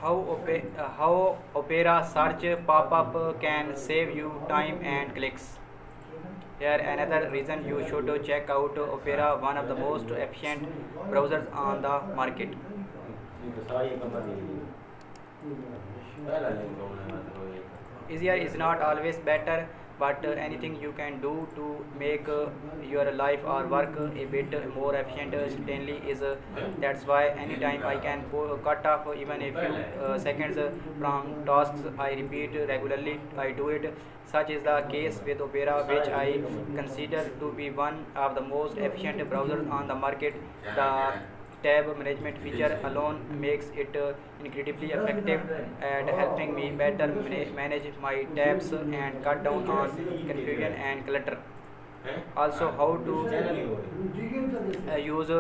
How Opera search pop-up can save you time and clicks. Here another reason you should check out Opera, one of the most efficient browsers on the market. Easier is not always better, but anything you can do to make your life or work a bit more efficient certainly is. That's why anytime I can cut off even a few seconds from tasks I repeat regularly, I do it. Such is the case with Opera, which I consider to be one of the most efficient browsers on the market. The tab management feature alone makes it incredibly effective at helping me better manage my tabs and cut down on confusion and clutter. Also, how to use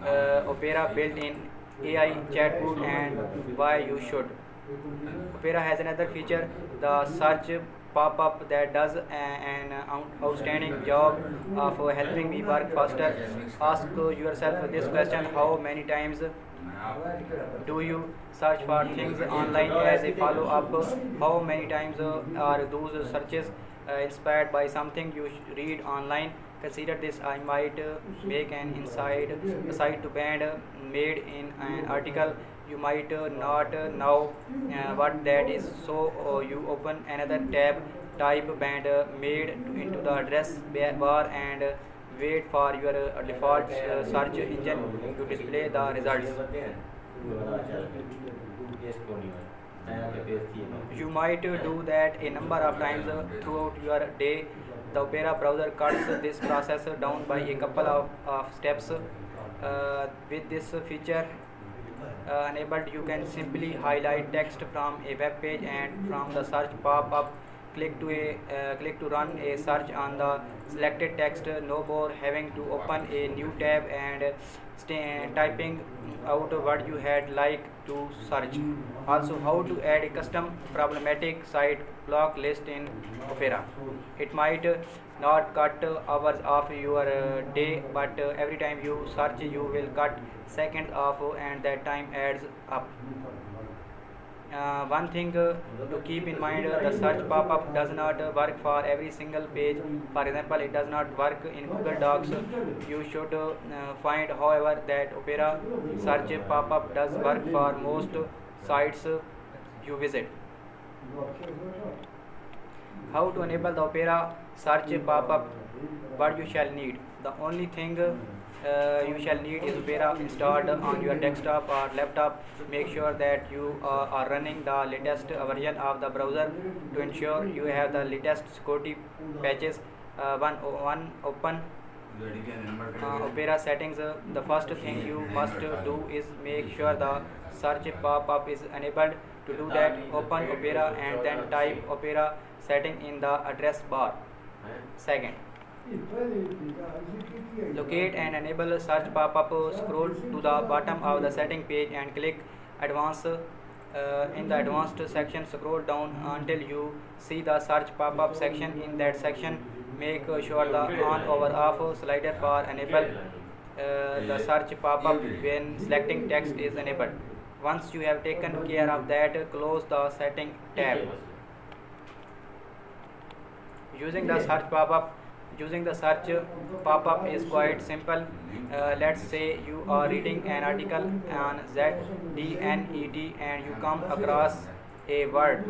Opera built-in AI chatbot and why you should. Opera has another feature, the search pop-up, that does an outstanding job of helping me work faster. Ask yourself this question: how many times do you search for things online as a follow-up? How many times are those searches inspired by something you read online? Consider this. I might make an aside to band made in an article. You might not know what that is, so you open another tab, type band made into the address bar, and wait for your default search engine to display the results. You might do that a number of times throughout your day. The Opera browser cuts this process down by a couple of steps. With this feature enabled, you can simply highlight text from a web page, and from the search pop-up, click to run a search on the selected text. No more having to open a new tab and typing out what you had like to search. Also, how to add a custom problematic site block list in Opera. It might not cut hours of your day, but every time you search, you will cut seconds off, and that time adds up. One thing to keep in mind, the search pop-up does not work for every single page. For example, it does not work in Google Docs. You should find, however, that Opera search pop-up does work for most sites you visit. How to enable the Opera search pop-up? What you shall need. The only thing you shall need is Opera installed on your desktop or laptop. Make sure that you are running the latest version of the browser to ensure you have the latest security patches. One open Opera settings. The first thing you must do is make sure the search pop-up is enabled. To do that, open Opera and then type Opera setting in the address bar. Second, locate and enable search pop-up. Scroll to the bottom of the setting page and click advanced. In the advanced section, scroll down until you see the search pop-up section. In that section, make sure the on or off slider for enable the search pop-up when selecting text is enabled. Once you have taken care of that, close the setting tab. Using the search pop-up Using the search pop-up is quite simple. Let's say you are reading an article on ZDNET and you come across a word